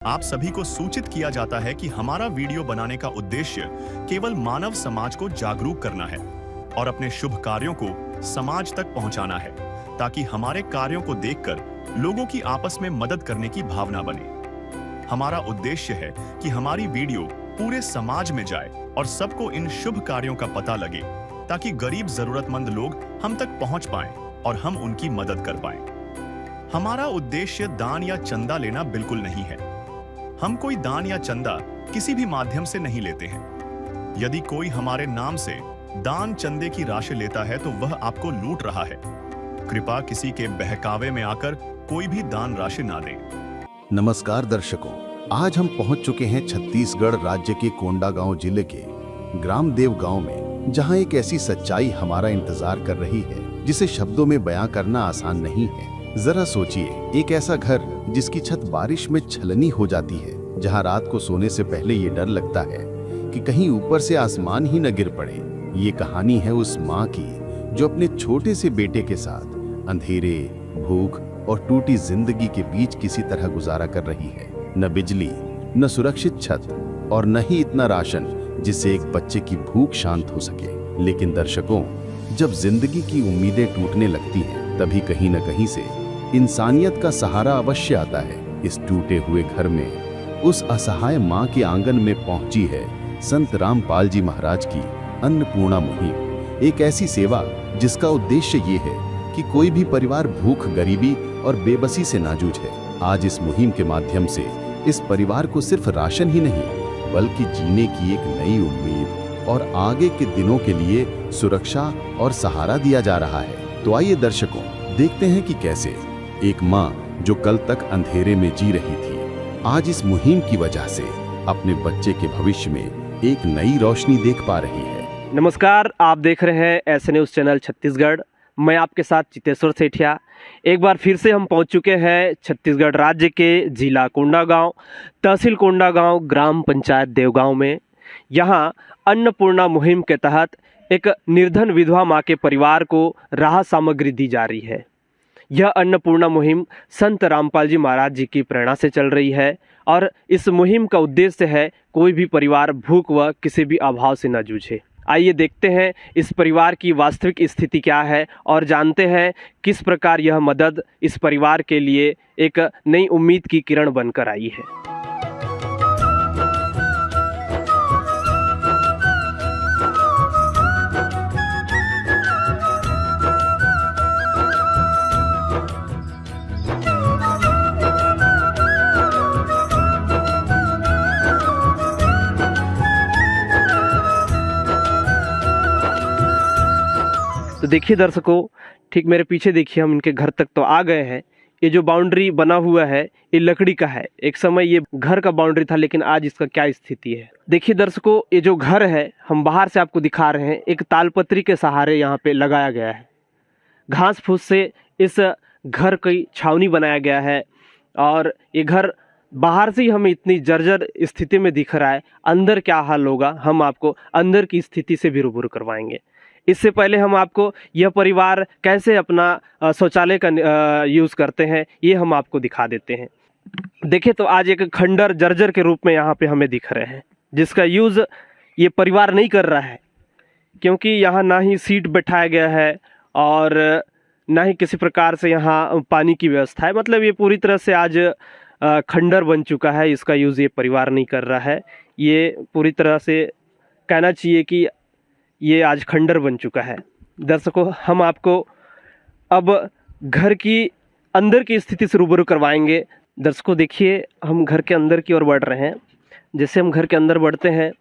आप सभी को सूचित किया जाता है कि हमारा वीडियो बनाने का उद्देश्य केवल मानव समाज को जागरूक करना है और अपने शुभ कार्यों को समाज तक पहुंचाना है, ताकि हमारे कार्यों को देखकर लोगों की आपस में मदद करने की भावना बने। हमारा उद्देश्य है कि हमारी वीडियो पूरे समाज में जाए और सबको इन शुभ कार्यों का पता लगे, ताकि गरीब जरूरतमंद लोग हम तक पहुंच पाएं और हम उनकी मदद कर पाएं। हमारा उद्देश्य दान या चंदा लेना बिल्कुल नहीं है। हम कोई दान या चंदा किसी भी माध्यम से नहीं लेते हैं। यदि कोई हमारे नाम से दान चंदे की राशि लेता है तो वह आपको लूट रहा है। कृपया किसी के बहकावे में आकर कोई भी दान राशि ना दें। नमस्कार दर्शकों, आज हम पहुंच चुके हैं छत्तीसगढ़ राज्य के कोंडागांव जिले के ग्राम देव गांव में, जहां एक ऐसी सच्चाई हमारा इंतजार कर रही है जिसे शब्दों में बयां करना आसान नहीं है। जरा सोचिए, एक ऐसा घर जिसकी छत बारिश में छलनी हो जाती है, जहां रात को सोने से पहले ये डर लगता है कि कहीं ऊपर से आसमान ही न गिर पड़े। ये कहानी है उस माँ की जो अपने छोटे से बेटे के साथ अंधेरे, भूख और टूटी जिंदगी के बीच किसी तरह गुजारा कर रही है। न बिजली, न सुरक्षित छत और न ही इतना राशन जिससे एक बच्चे की भूख शांत हो सके। लेकिन दर्शकों, जब जिंदगी की उम्मीदें टूटने लगती हैं, तभी कहीं न कहीं से इंसानियत का सहारा अवश्य आता है। इस टूटे हुए घर में उस असहाय माँ के आंगन में पहुंची है संत रामपाल जी महाराज की अन्नपूर्णा मुहिम, एक ऐसी सेवा जिसका उद्देश्य ये है कि कोई भी परिवार भूख, गरीबी और बेबसी से ना जूझे। आज इस मुहिम के माध्यम से इस परिवार को सिर्फ राशन ही नहीं, बल्कि जीने की एक नई उम्मीद और आगे के दिनों के लिए सुरक्षा और सहारा दिया जा रहा है। तो आइए दर्शकों, देखते हैं कि कैसे एक माँ जो कल तक अंधेरे में जी रही थी, आज इस मुहिम की वजह से अपने बच्चे के भविष्य में एक नई रोशनी देख पा रही है। नमस्कार, आप देख रहे हैं ऐसे न्यूज़ चैनल छत्तीसगढ़। मैं आपके साथ चितेश्वर सेठिया। एक बार फिर से हम पहुंच चुके हैं छत्तीसगढ़ राज्य के जिला कोंडागांव, तहसील कोंडागांव, ग्राम पंचायत देवगांव में। यहाँ अन्नपूर्णा मुहिम के तहत एक निर्धन विधवा माँ के परिवार को राहत सामग्री दी जा रही है। यह अन्नपूर्णा मुहिम संत रामपाल जी महाराज जी की प्रेरणा से चल रही है और इस मुहिम का उद्देश्य है कोई भी परिवार भूख व किसी भी अभाव से न जूझे। आइए देखते हैं इस परिवार की वास्तविक स्थिति क्या है और जानते हैं किस प्रकार यह मदद इस परिवार के लिए एक नई उम्मीद की किरण बनकर आई है। तो देखिए दर्शकों, ठीक मेरे पीछे देखिए, हम इनके घर तक तो आ गए हैं। ये जो बाउंड्री बना हुआ है ये लकड़ी का है। एक समय ये घर का बाउंड्री था, लेकिन आज इसका क्या स्थिति है देखिए दर्शकों। ये जो घर है हम बाहर से आपको दिखा रहे हैं, एक तालपत्री के सहारे यहाँ पे लगाया गया है। घास फूस से इस घर की छावनी बनाया गया है और ये घर बाहर से ही हमें इतनी जर्जर स्थिति में दिख रहा है। अंदर क्या हाल होगा, हम आपको अंदर की स्थिति से भी रूबरू करवाएंगे। इससे पहले हम आपको यह परिवार कैसे अपना शौचालय का यूज़ करते हैं ये हम आपको दिखा देते हैं। देखिए, तो आज एक खंडर जर्जर के रूप में यहाँ पे हमें दिख रहे हैं, जिसका यूज़ ये परिवार नहीं कर रहा है, क्योंकि यहाँ ना ही सीट बैठाया गया है और ना ही किसी प्रकार से यहाँ पानी की व्यवस्था है। मतलब ये पूरी तरह से आज खंडर बन चुका है। इसका यूज़ ये परिवार नहीं कर रहा है। ये पूरी तरह से कहना चाहिए कि ये आज खंडर बन चुका है। दर्शकों, हम आपको अब घर की अंदर की स्थिति से रूबरू करवाएंगे। दर्शकों देखिए, हम घर के अंदर की ओर बढ़ रहे हैं। जैसे हम घर के अंदर बढ़ते हैं,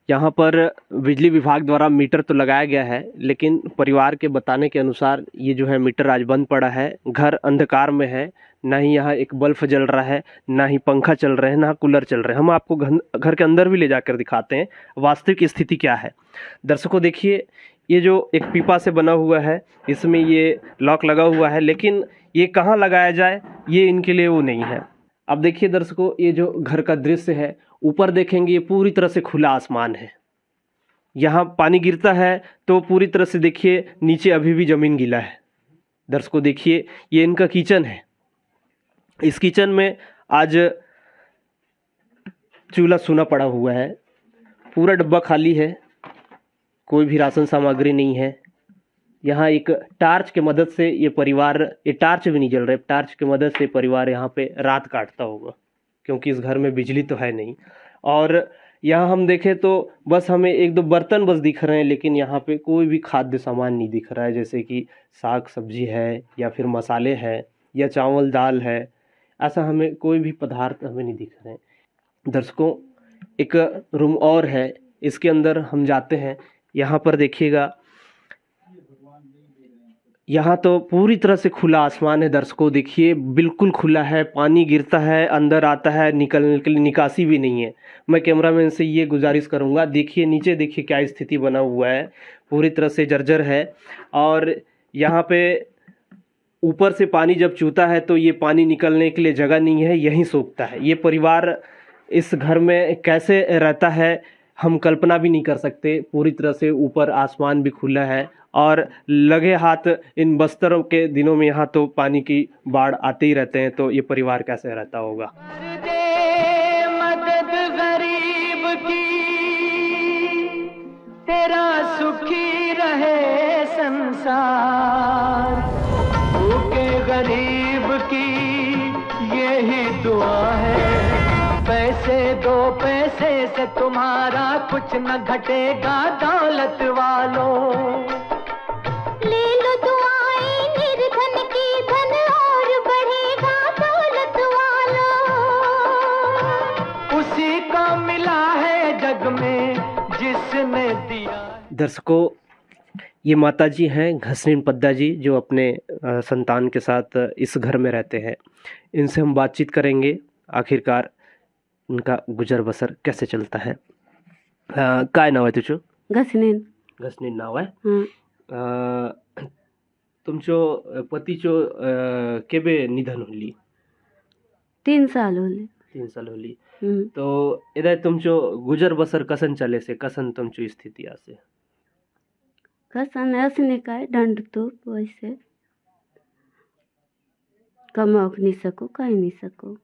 यहाँ पर बिजली विभाग द्वारा मीटर तो लगाया गया है, लेकिन परिवार के बताने के अनुसार ये जो है मीटर आज बंद पड़ा है। घर अंधकार में है, ना ही यहाँ एक बल्ब जल रहा है, ना ही पंखा चल रहा है, ना कूलर चल रहा है। हम आपको घर के अंदर भी ले जाकर दिखाते हैं वास्तविक स्थिति क्या है। दर्शकों देखिए, ये जो एक पीपा से बना हुआ है, इसमें ये लॉक लगा हुआ है, लेकिन ये कहाँ लगाया जाए ये इनके लिए वो नहीं है। अब देखिए दर्शकों, ये जो घर का दृश्य है, ऊपर देखेंगे ये पूरी तरह से खुला आसमान है। यहाँ पानी गिरता है तो पूरी तरह से देखिए नीचे अभी भी ज़मीन गीला है। दर्शकों देखिए, ये इनका किचन है। इस किचन में आज चूल्हा सूना पड़ा हुआ है, पूरा डब्बा खाली है, कोई भी राशन सामग्री नहीं है। यहाँ एक टार्च के मदद से ये परिवार, ये टार्च भी नहीं जल रहे, टार्च की मदद से परिवार यहाँ पे रात काटता होगा, क्योंकि इस घर में बिजली तो है नहीं। और यहाँ हम देखें तो बस हमें एक दो बर्तन बस दिख रहे हैं, लेकिन यहाँ पे कोई भी खाद्य सामान नहीं दिख रहा है, जैसे कि साग सब्जी है या फिर मसाले हैं या चावल दाल है, ऐसा हमें कोई भी पदार्थ हमें नहीं दिख रहे हैं। दर्शकों, एक रूम और है, इसके अंदर हम जाते हैं। यहाँ पर देखिएगा, यहाँ तो पूरी तरह से खुला आसमान है। दर्शकों देखिए, बिल्कुल खुला है, पानी गिरता है, अंदर आता है, निकलने के लिए निकासी भी नहीं है। मैं कैमरामैन से ये गुजारिश करूँगा, देखिए नीचे, देखिए क्या स्थिति बना हुआ है, पूरी तरह से जर्जर है। और यहाँ पे ऊपर से पानी जब चूता है तो ये पानी निकलने के लिए जगह नहीं है, यहीं सोखता है। ये परिवार इस घर में कैसे रहता है हम कल्पना भी नहीं कर सकते। पूरी तरह से ऊपर आसमान भी खुला है और लगे हाथ इन बस्तरों के दिनों में यहाँ तो पानी की बाढ़ आते ही रहते हैं, तो ये परिवार कैसे रहता होगा। कर दे मदद गरीब की, तेरा सुखी रहे संसार। भूखे गरीब की यही दुआ है, पैसे दो पैसे से तुम्हारा कुछ न घटेगा दौलत वालों। ले लो दुआएं निर्धन की, धन और बढ़ेगा दौलत वालों। उसी को मिला है जग में जिसने दिया। दर्शकों, ये माताजी हैं घसनीन पद्दा जी, जो अपने संतान के साथ इस घर में रहते हैं। इनसे हम बातचीत करेंगे, आखिरकार उनका गुजर बसर कैसे चलता है। काय नाव आहे तुझं? घसनीन. घसनीन नाव आहे. हं. तुमचो पतीचो केबे निधन होली? 3 साल होले. 3 साल होली. हं. तो इधर तुमचो गुजर बसर कसन चले से, कसन तुमचो स्थिति आसे? कसन असने काय ढंढतो वैसे कमावक नहीं सको, काय नहीं सको.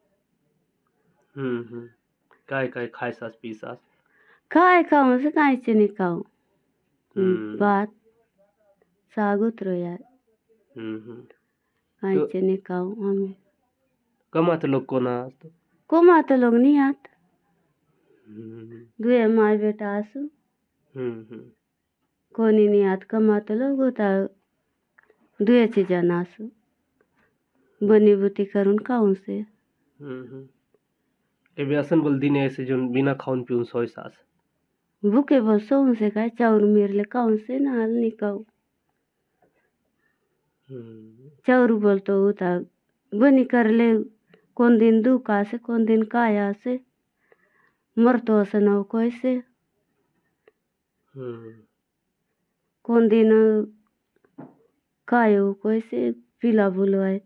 काय काय खायसास पीसास? काय खाऊं से कायचे नहीं खाऊं. हम्म. भात साग उतरो यार, कायचे नहीं खाऊं हमें. कमात लोग कोना असतो? कोमा तो लोग नहीं आत. दुए माय बेटा आसू, कोणी नहीं आत. कमा तो लोग होता दुएचे जन आसू, बनी बुती करून खाऊं से. एबे असन बोल दिने ऐसे जो बिना खाऊन पिऊन सोय सास. भूखे बसों से काय चाउर मेरले खाऊं से ना हाल नहीं खाऊं. चाउर बोलतो होता बनी कर ले, कोन दिन दुख आसे कोन दिन काय आसे, मरतो असं नव कैसे. कोन दिन काय हो कैसे पिला बुलवाय.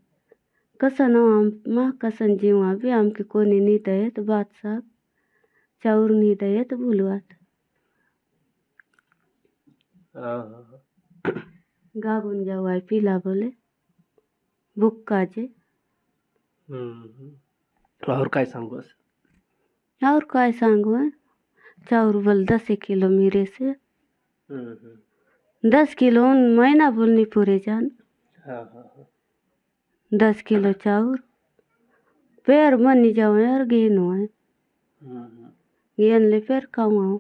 कसन आम कसन जीवा भी आमके कोणी नहीं दये तो बात साग, चाउर नहीं दये तो बुलवात. गागुन जावाय पिला बोले बुक्का जे. और काय सांगू? और काय सांगू है. चाउर बोल 10 किलो मेरे से, 10 किलो महीना बोलनी पूरे जान. 10 किलो चाउर पैर बनी जाओ यार, गेनो है गेन ले पैर खाऊ.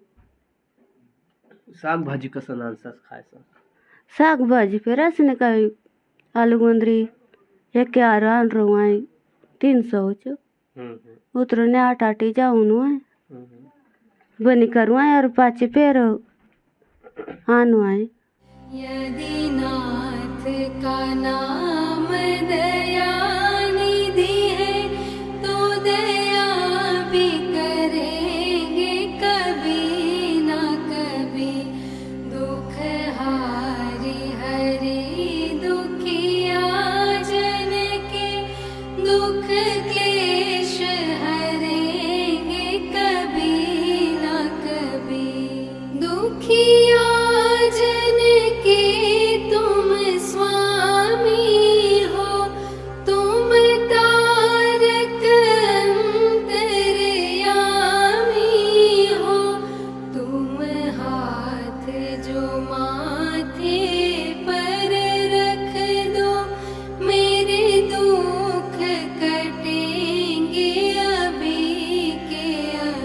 साग भाजी कसं नानसास खायचा? साग भाजी पे रसने का आलू गुंदरी एक आन रो आए 300 चो उतरो ने 8 जाऊन है बनी करू आए और पाचे पैर आनु आए. यदि नाथ का नाम दया निधि है, तो दया भी करेंगे कभी ना कभी. दुख हारी हरि दुखिया जन के, दुख क्लेश हरेंगे कभी ना कभी. दुखिया जन के तुम स्वामी हो,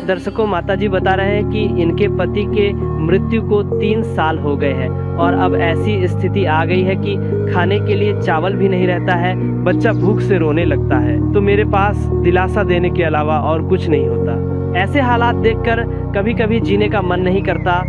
दर्शकों, माताजी बता रहे हैं कि इनके पति के मृत्यु को 3 साल हो गए हैं और अब ऐसी स्थिति आ गई है कि खाने के लिए चावल भी नहीं रहता है, बच्चा भूख से रोने लगता है। तो मेरे पास दिलासा देने के अलावा और कुछ नहीं होता। ऐसे हालात देखकर कभी कभी जीने का मन नहीं करता।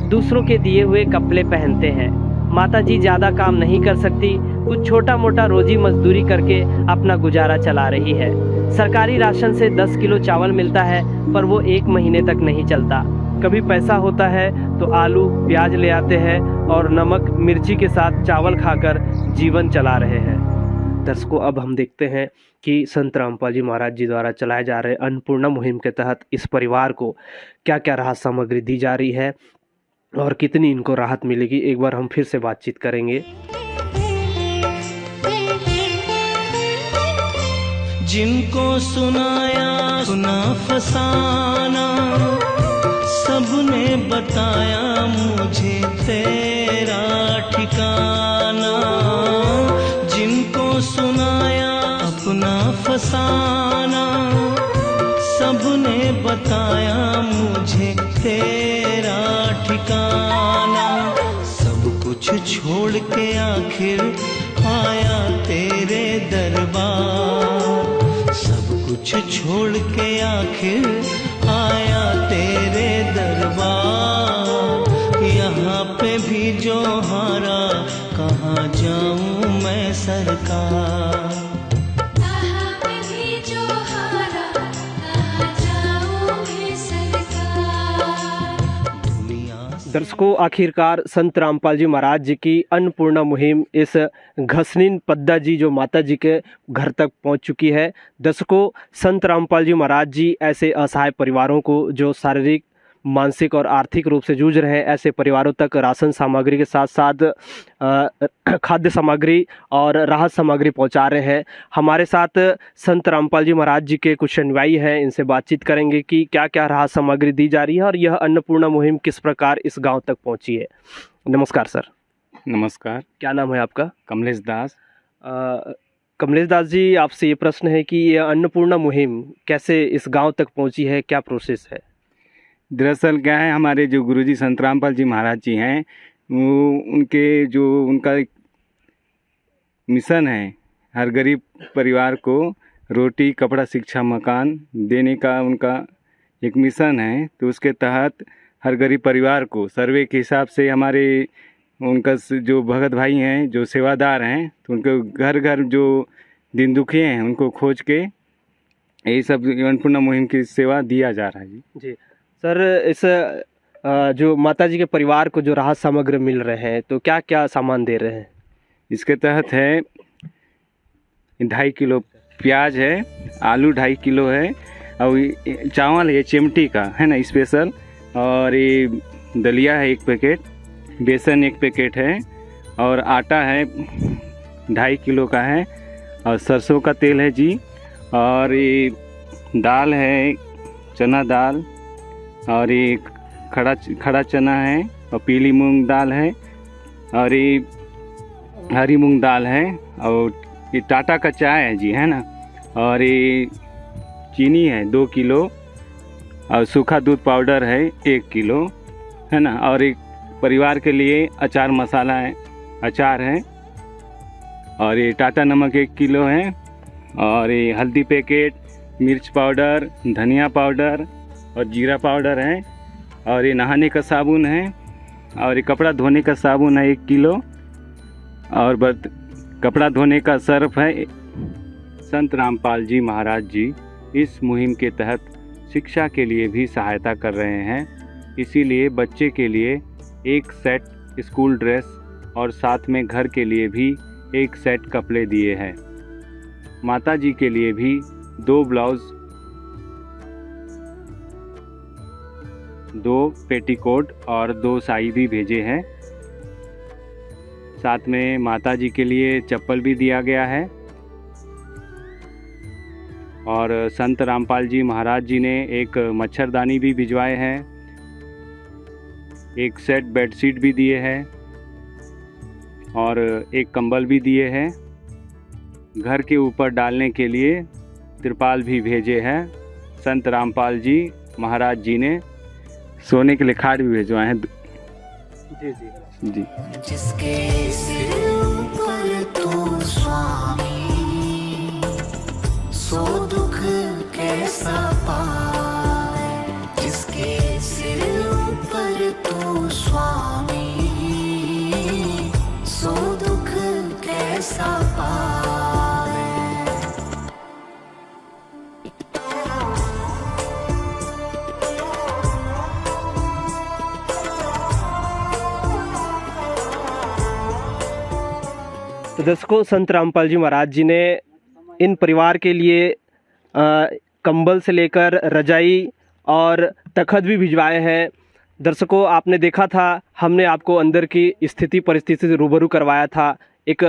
दूसरों के दिए हुए कपड़े पहनते हैं। माताजी ज़्यादा काम नहीं कर सकती, कुछ छोटा मोटा रोजी मजदूरी करके अपना गुजारा चला रही है। सरकारी राशन से 10 किलो चावल मिलता है, पर वो 1 महीने तक नहीं चलता। कभी पैसा होता है तो आलू प्याज ले आते हैं और नमक मिर्ची के साथ चावल खाकर जीवन चला रहे हैं। दर्शकों, अब हम देखते हैं कि संत रामपाल जी महाराज जी द्वारा चलाए जा रहे अन्नपूर्णा मुहिम के तहत इस परिवार को क्या क्या राहत सामग्री दी जा रही है और कितनी इनको राहत मिलेगी। एक बार हम फिर से बातचीत करेंगे। जिनको सुनाया सुना फसाना, सबने बताया मुझे तेरा ठिकाना। जिनको सुनाया अपना फसाना, सबने बताया मुझे तेरा ठिकाना। सब कुछ छोड़ के आखिर आया तेरे दरबार। सब कुछ छोड़ के आखिर आया तेरे दरबार। यहाँ पे भी जो हारा, कहाँ जाऊँ मैं सरकार। दर्शकों, आखिरकार संत रामपाल जी महाराज जी की अन्नपूर्णा मुहिम इस घसनीन पद्दा जी जो माता जी के घर तक पहुंच चुकी है। दर्शकों, संत रामपाल जी महाराज जी ऐसे असहाय परिवारों को जो शारीरिक, मानसिक और आर्थिक रूप से जूझ रहे हैं, ऐसे परिवारों तक राशन सामग्री के साथ साथ खाद्य सामग्री और राहत सामग्री पहुंचा रहे हैं। हमारे साथ संत रामपाल जी महाराज जी के कुछ अनुयायी हैं, इनसे बातचीत करेंगे कि क्या क्या राहत सामग्री दी जा रही है और यह अन्नपूर्णा मुहिम किस प्रकार इस गांव तक पहुंची है। नमस्कार सर। नमस्कार। क्या नाम है आपका? कमलेश दास। कमलेश दास जी, आपसे ये प्रश्न है कि यह अन्नपूर्णा मुहिम कैसे इस गाँव तक पहुँची है, क्या प्रोसेस है? दरअसल क्या है, हमारे जो गुरुजी संत रामपाल जी महाराज जी हैं, वो उनका एक मिशन है, हर गरीब परिवार को रोटी, कपड़ा, शिक्षा, मकान देने का उनका एक मिशन है। तो उसके तहत हर गरीब परिवार को सर्वे के हिसाब से हमारे उनका जो भगत भाई हैं, जो सेवादार हैं, तो उनको घर घर जो दिन दुखी हैं उनको खोज के यही सब अन्नपूर्णा मुहिम की सेवा दिया जा रहा है। जी सर, इस जो माताजी के परिवार को जो राहत सामग्री मिल रहे हैं, तो क्या क्या सामान दे रहे हैं? इसके तहत है 2.5 किलो प्याज है, आलू 2.5 किलो है, और चावल है चिमटी का है ना स्पेशल, और ये दलिया है 1 पैकेट, बेसन 1 पैकेट है, और आटा है 2.5 किलो का है, और सरसों का तेल है जी, और ये दाल है चना दाल, और ये खड़ा चना है, और पीली मूंग दाल है, और ये हरी मूंग दाल है, और ये टाटा का चाय है जी है ना, और ये चीनी है 2 किलो, और सूखा दूध पाउडर है 1 किलो है ना, और एक परिवार के लिए अचार मसाला है, अचार है, और ये टाटा नमक 1 किलो है, और ये हल्दी पैकेट, मिर्च पाउडर, धनिया पाउडर और जीरा पाउडर है, और ये नहाने का साबुन है, और ये कपड़ा धोने का साबुन है 1 किलो, और कपड़ा धोने का सर्फ है। संत रामपाल जी महाराज जी इस मुहिम के तहत शिक्षा के लिए भी सहायता कर रहे हैं, इसीलिए बच्चे के लिए 1 सेट स्कूल ड्रेस और साथ में घर के लिए भी 1 सेट कपड़े दिए हैं। माता जी के लिए भी 2 ब्लाउज, 2 पेटीकोट और 2 साड़ी भी भेजे हैं। साथ में माता जी के लिए चप्पल भी दिया गया है, और संत रामपाल जी महाराज जी ने एक मच्छरदानी भी भिजवाए हैं, 1 सेट बेडशीट भी दिए हैं, और 1 कंबल भी दिए हैं। घर के ऊपर डालने के लिए तिरपाल भी भेजे हैं। संत रामपाल जी महाराज जी ने सोने के लिए खाट भी भिजवाए हैं। जी जी जी। जिसके सिर पर तू स्वामी, सो दुख कैसा पाए। जिसके सिर पर तू स्वामी, सो दुख कैसा पाए। तो दर्शकों, संत रामपाल जी महाराज जी ने इन परिवार के लिए कंबल से लेकर रजाई और तखत भी भिजवाए हैं। दर्शकों, आपने देखा था, हमने आपको अंदर की स्थिति परिस्थिति से रूबरू करवाया था। एक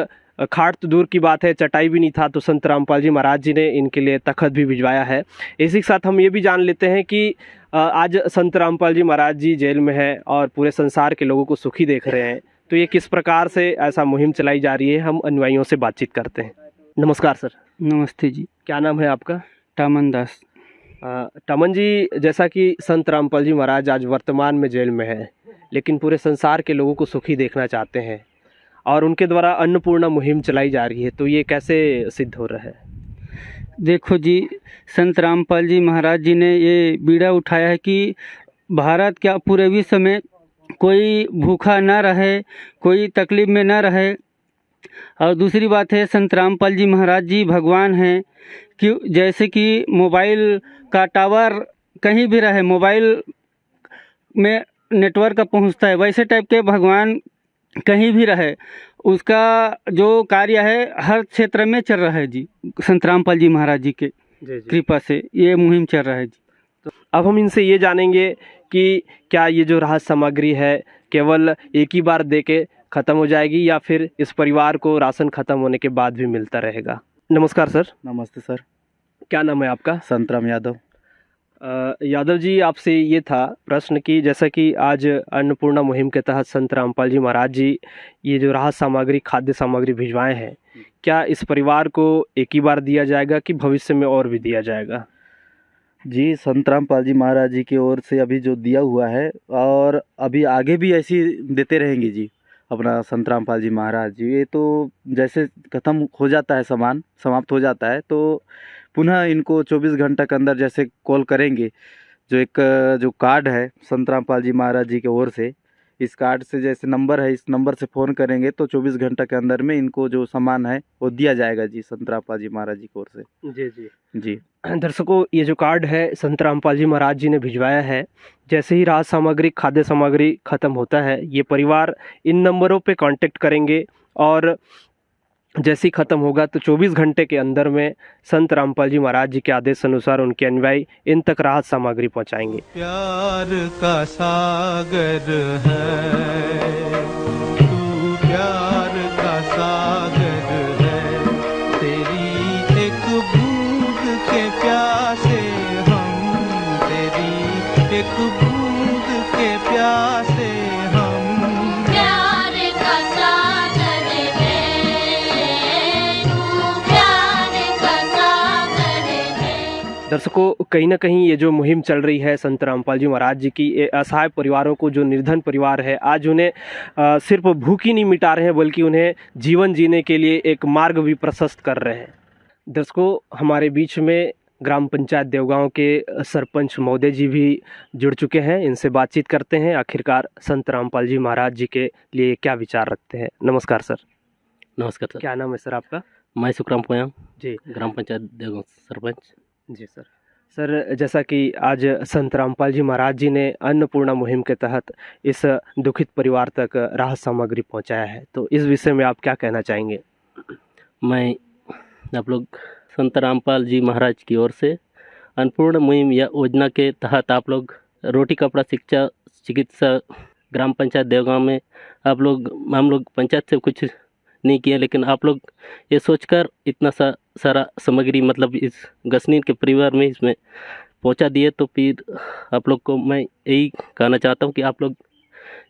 खाट तो दूर की बात है, चटाई भी नहीं था, तो संत रामपाल जी महाराज जी ने इनके लिए तखत भी भिजवाया है। इसी के साथ हम ये भी जान लेते हैं कि आज संत रामपाल जी महाराज जी जेल में है और पूरे संसार के लोगों को सुखी देख रहे हैं, तो ये किस प्रकार से ऐसा मुहिम चलाई जा रही है, हम अनुयायियों से बातचीत करते हैं। नमस्कार सर। नमस्ते जी। क्या नाम है आपका? टामन दास। टामन जी, जैसा कि संत रामपाल जी महाराज आज वर्तमान में जेल में है, लेकिन पूरे संसार के लोगों को सुखी देखना चाहते हैं और उनके द्वारा अन्नपूर्णा मुहिम चलाई जा रही है, तो ये कैसे सिद्ध हो रहा है? देखो जी, संत रामपाल जी महाराज जी ने ये बीड़ा उठाया है कि भारत क्या पूरे विश्व में कोई भूखा ना रहे, कोई तकलीफ़ में ना रहे। और दूसरी बात है, संत रामपाल जी महाराज जी भगवान हैं कि जैसे कि मोबाइल का टावर कहीं भी रहे, मोबाइल में नेटवर्क पहुंचता है, वैसे टाइप के भगवान कहीं भी रहे, उसका जो कार्य है हर क्षेत्र में चल रहा है जी। संत रामपाल जी महाराज जी के कृपा से ये मुहिम चल रहा है जी। तो अब हम इनसे ये जानेंगे कि क्या ये जो राहत सामग्री है केवल एक ही बार दे के ख़त्म हो जाएगी या फिर इस परिवार को राशन ख़त्म होने के बाद भी मिलता रहेगा? नमस्कार सर। नमस्ते सर। क्या नाम है आपका? संतराम यादव। यादव जी, आपसे ये था प्रश्न कि जैसा कि आज अन्नपूर्णा मुहिम के तहत संत रामपाल जी महाराज जी ये जो राहत सामग्री, खाद्य सामग्री भिजवाए हैं, क्या इस परिवार को एक ही बार दिया जाएगा कि भविष्य में और भी दिया जाएगा? जी, संत रामपाल जी महाराज जी की ओर से अभी जो दिया हुआ है और अभी आगे भी ऐसी देते रहेंगे जी। अपना संत रामपाल जी महाराज जी, ये तो जैसे ख़त्म हो जाता है, सामान समाप्त हो जाता है, तो पुनः इनको 24 घंटा के अंदर जैसे कॉल करेंगे। जो कार्ड है संत रामपाल जी महाराज जी की ओर से, इस कार्ड से जैसे नंबर है, इस नंबर से फ़ोन करेंगे तो 24 घंटा के अंदर में इनको जो सामान है वो दिया जाएगा जी, संत रामपाल जी महाराज जी की ओर से। जी जी जी। दर्शकों, ये जो कार्ड है संत रामपाल जी महाराज जी ने भिजवाया है, जैसे ही राहत सामग्री, खाद्य सामग्री ख़त्म होता है, ये परिवार इन नंबरों पे कांटेक्ट करेंगे और जैसे ही ख़त्म होगा तो 24 घंटे के अंदर में संत रामपाल जी महाराज जी के आदेश अनुसार उनके अनुयायी इन तक राहत सामग्री पहुंचाएंगे। प्यार का सागर है तू, प्यार का सागर है, तेरी एक बूंद के प्यासे हम, तेरी एक बूंद के प्यासे हम। प्यार का सागर है तू, प्यार का सागर है। दर्शकों, कहीं ना कहीं ये जो मुहिम चल रही है संत रामपाल जी महाराज जी की, ये असहाय परिवारों को, जो निर्धन परिवार है, आज उन्हें सिर्फ भूख ही नहीं मिटा रहे हैं बल्कि उन्हें जीवन जीने के लिए एक मार्ग भी प्रशस्त कर रहे हैं। दर्शकों, हमारे बीच में ग्राम पंचायत देवगांव के सरपंच महोदय जी भी जुड़ चुके हैं, इनसे बातचीत करते हैं आखिरकार संत रामपाल जी महाराज जी के लिए क्या विचार रखते हैं। नमस्कार सर। नमस्कार सर। क्या नाम है सर आपका? मैं सुखराम पोयाम जी, ग्राम पंचायत देवगांव सरपंच। जी सर। सर, जैसा कि आज संत रामपाल जी महाराज जी ने अन्नपूर्णा मुहिम के तहत इस दुखित परिवार तक राहत सामग्री पहुंचाया है, तो इस विषय में आप क्या कहना चाहेंगे? मैं आप लोग संत रामपाल जी महाराज की ओर से अन्नपूर्णा मुहिम या योजना के तहत आप लोग रोटी कपड़ा शिक्षा चिकित्सा ग्राम पंचायत देवगांव में हम लोग पंचायत से कुछ नहीं किया, लेकिन आप लोग ये सोचकर इतना सारा सामग्री मतलब इस गसनीन के परिवार में इसमें पहुंचा दिए, तो फिर आप लोग को मैं यही कहना चाहता हूं कि आप लोग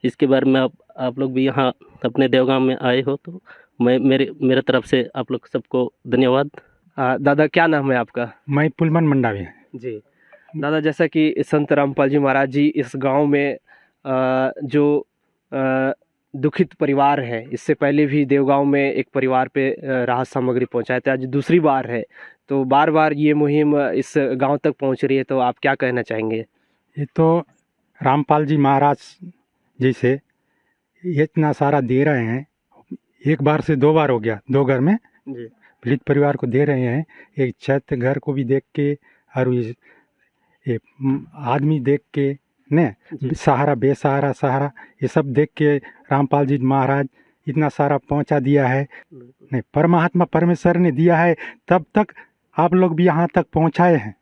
इसके बारे में आप लोग भी यहाँ अपने देवगांव में आए हो, तो मैं मेरे तरफ से आप लोग सबको धन्यवाद। दादा, क्या नाम है आपका? मैं पुलमन मंडावी। जी। दादा, जैसा कि संत रामपाल जी महाराज जी इस गांव में जो दुखित परिवार है, इससे पहले भी देवगांव में एक परिवार पे राहत सामग्री पहुंचाए थे, आज दूसरी बार है, तो बार बार ये मुहिम इस गांव तक पहुंच रही है, तो आप क्या कहना चाहेंगे? ये तो रामपाल जी महाराज जी से ये इतना सारा दे रहे हैं, एक बार से 2 बार हो गया, 2 घर में पीड़ित परिवार को दे रहे हैं। एक छत घर को भी देख के और ये आदमी देख के ने सहारा बेसहारा सहारा ये सब देख के रामपाल जी महाराज इतना सारा पहुंचा दिया है। नहीं, परमात्मा परमेश्वर ने दिया है, तब तक आप लोग भी यहाँ तक पहुँचाए हैं।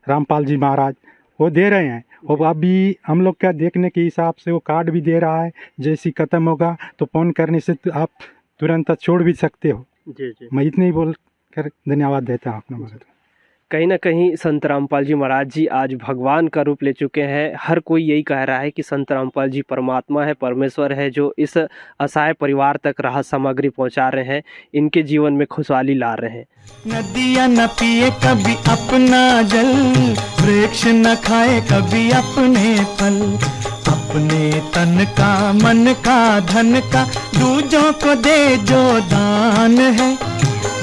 रामपाल जी महाराज वो दे रहे हैं, और अभी हम लोग का देखने के हिसाब से वो कार्ड भी दे रहा है, जैसे खत्म होगा तो फोन करने से तो आप तुरंत छोड़ भी सकते हो। जी। मैं इतने ही बोल कर धन्यवाद देता हूँ अपना। कहीं ना कहीं संत रामपाल जी महाराज जी आज भगवान का रूप ले चुके हैं। हर कोई यही कह रहा है कि संत रामपाल जी परमात्मा है, परमेश्वर है, जो इस असहाय परिवार तक राहत सामग्री पहुंचा रहे हैं, इनके जीवन में खुशहाली ला रहे हैं। नदियाँ न पिए कभी अपना जल, वृक्ष न खाए कभी अपने फल, अपने तन का मन का धन का दूजों को दे जो दान है,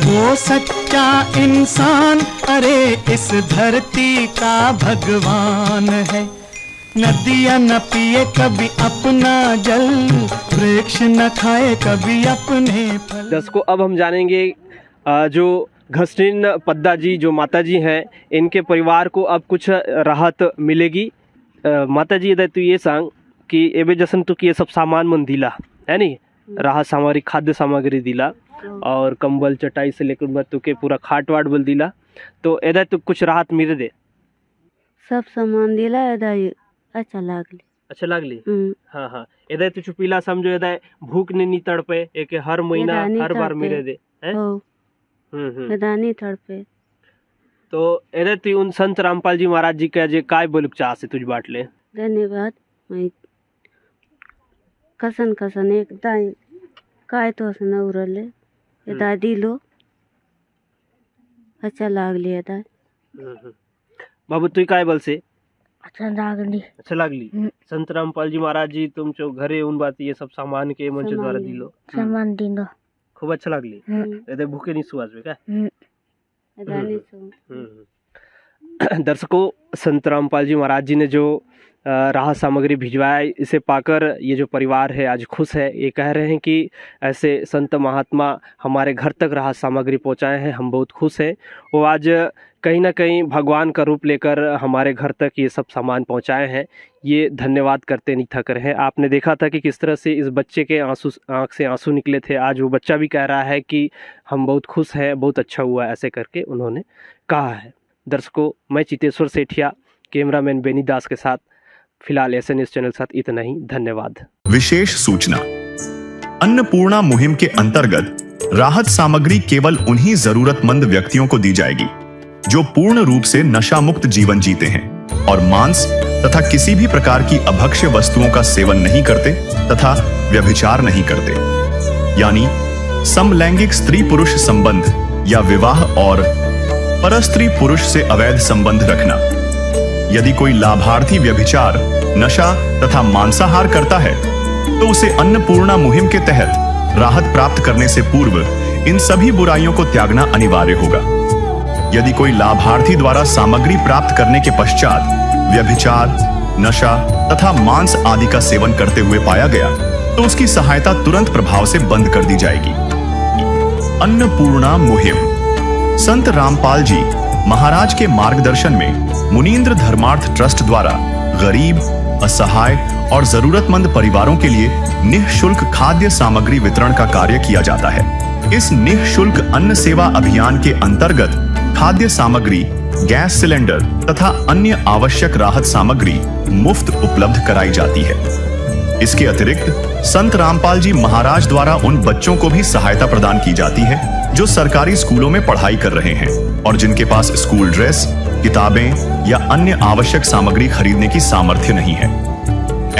वो सच्चा इंसान अरे इस धरती का भगवान है। नदियाँ न पिए कभी अपना जल, वृक्ष न खाए कभी अपने फल। दर्शकों, अब हम जानेंगे जो घसनीन पद्दा जी जो माता जी हैं, इनके परिवार को अब कुछ राहत मिलेगी। माता जी तो ये सांग कि एबे जसन तू कि ये सब सामान मन दिला है नी, राहत सामग्री खाद्य सामग्री दिला और कंबल चटाई से लेकर तुके पूरा खाट वाट बोल दिला, तो एदा तो कुछ राहत मिले दे? सब सामान दिला, एदा अच्छा लागली। हाँ, एदा तो चुपीला समझो, एदा भूख नहीं तड़पे, एक हर महीना हर बार मिले दे हैं। एदा नहीं तड़पे। तो एदा तो उन संत रामपाल जी महाराज जी का जे काय बोलुक चाह से तुझ बाट ले धन्यवाद। मैं कसन एक दाई काय तो हसन उरले एदा दिलो, अच्छा लागली एदा। बाबू तू काय बोल से? अच्छा लागली। संत रामपाल जी महाराज जी तुम जो घरे उन बात ये सब सामान के मंच द्वारा दिलो, सामान दिलो, खूब अच्छा लागली। एदे भूखे नहीं सुवास में का? एदा नहीं सो। दर्शकों, संत रामपाल जी महाराज जी ने जो राहत सामग्री भिजवाया, इसे पाकर ये जो परिवार है आज खुश है। ये कह रहे हैं कि ऐसे संत महात्मा हमारे घर तक राहत सामग्री पहुंचाए हैं, हम बहुत खुश हैं। वो आज कहीं ना कहीं भगवान का रूप लेकर हमारे घर तक ये सब सामान पहुंचाए हैं, ये धन्यवाद करते नहीं थक रहे हैं। आपने देखा था कि किस तरह से इस बच्चे के आंख से आंसू निकले थे। आज वो बच्चा भी कह रहा है कि हम बहुत खुश हैं, बहुत अच्छा हुआ, ऐसे करके उन्होंने कहा है। दर्शकों, मैं चितेश्वर सेठिया, कैमरामैन बेनी दास के साथ फिलहाल SNS चैनल साथ इतना ही। धन्यवाद। विशेष सूचना, अन्नपूर्णा मुहिम के अंतर्गत राहत सामग्री केवल उन्हीं जरूरतमंद व्यक्तियों को दी जाएगी जो पूर्ण रूप से नशा मुक्त जीवन जीते हैं और मांस तथा किसी भी प्रकार की अभक्ष्य वस्तुओं का सेवन नहीं करते तथा व्यभिचार नहीं करते, यानी समलैंगिक स्त्री पुरुष संबंध या विवाह और परस्त्री पुरुष से अवैध संबंध रखना। यदि कोई लाभार्थी व्यभिचार, नशा तथा मांसाहार करता है तो उसे अन्नपूर्णा मुहिम के तहत राहत प्राप्त करने से पूर्व इन सभी बुराइयों को त्यागना अनिवार्य होगा। यदि कोई लाभार्थी द्वारा सामग्री प्राप्त करने के पश्चात व्यभिचार, नशा तथा मांस आदि का सेवन करते हुए पाया गया तो उसकी सहायता तुरंत प्रभाव से बंद कर दी जाएगी। अन्नपूर्णा मुहिम संत रामपाल जी महाराज के मार्गदर्शन में मुनीन्द्र धर्मार्थ ट्रस्ट द्वारा गरीब, असहाय और जरूरतमंद परिवारों के लिए निःशुल्क खाद्य सामग्री वितरण का कार्य किया जाता है। इस निःशुल्क अन्न सेवा अभियान के अंतर्गत खाद्य सामग्री, गैस सिलेंडर तथा अन्य आवश्यक राहत सामग्री मुफ्त उपलब्ध कराई जाती है। इसके अतिरिक्त संत रामपाल जी महाराज द्वारा उन बच्चों को भी सहायता प्रदान की जाती है जो सरकारी स्कूलों में पढ़ाई कर रहे हैं और जिनके पास स्कूल ड्रेस, किताबें या अन्य आवश्यक सामग्री खरीदने की सामर्थ्य नहीं है।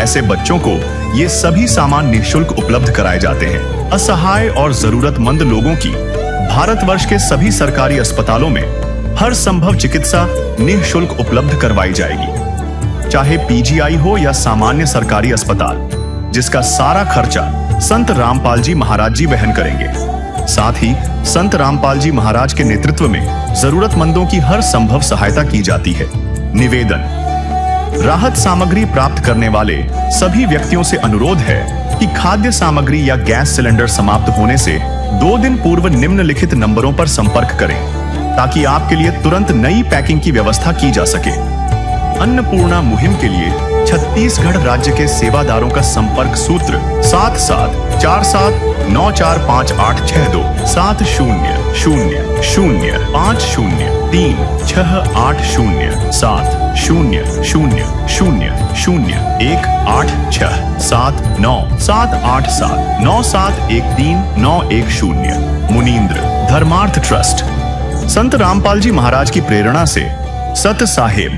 ऐसे बच्चों को ये सभी सामान निःशुल्क उपलब्ध कराए जाते हैं। असहाय और जरूरतमंद लोगों की भारतवर्ष के सभी सरकारी अस्पतालों में हर संभव चिकित्सा निःशुल्क उपलब्ध करवाई जाएगी, चाहे पीजीआई हो या सामान्य सरकारी अस्पताल, जिसका सारा खर्चा संत रामपाल जी महाराज जी वहन करेंगे। साथ ही संत रामपाल जी महाराज के नेतृत्व में जरूरतमंदों की हर संभव सहायता की जाती है। निवेदन: राहत सामग्री प्राप्त करने वाले सभी व्यक्तियों से अनुरोध है कि खाद्य सामग्री या गैस सिलेंडर समाप्त होने से 2 दिन पूर्व निम्नलिखित नंबरों पर संपर्क करें, ताकि आपके लिए तुरंत नई पैकिंग की व्यवस्था की जा सके। अन्नपूर्णा मुहिम के लिए छत्तीसगढ़ राज्य के सेवादारों का संपर्क सूत्र 7747945862 705050070987 मुनींद्र धर्मार्थ ट्रस्ट। संत रामपाल जी महाराज की प्रेरणा से सत साहेब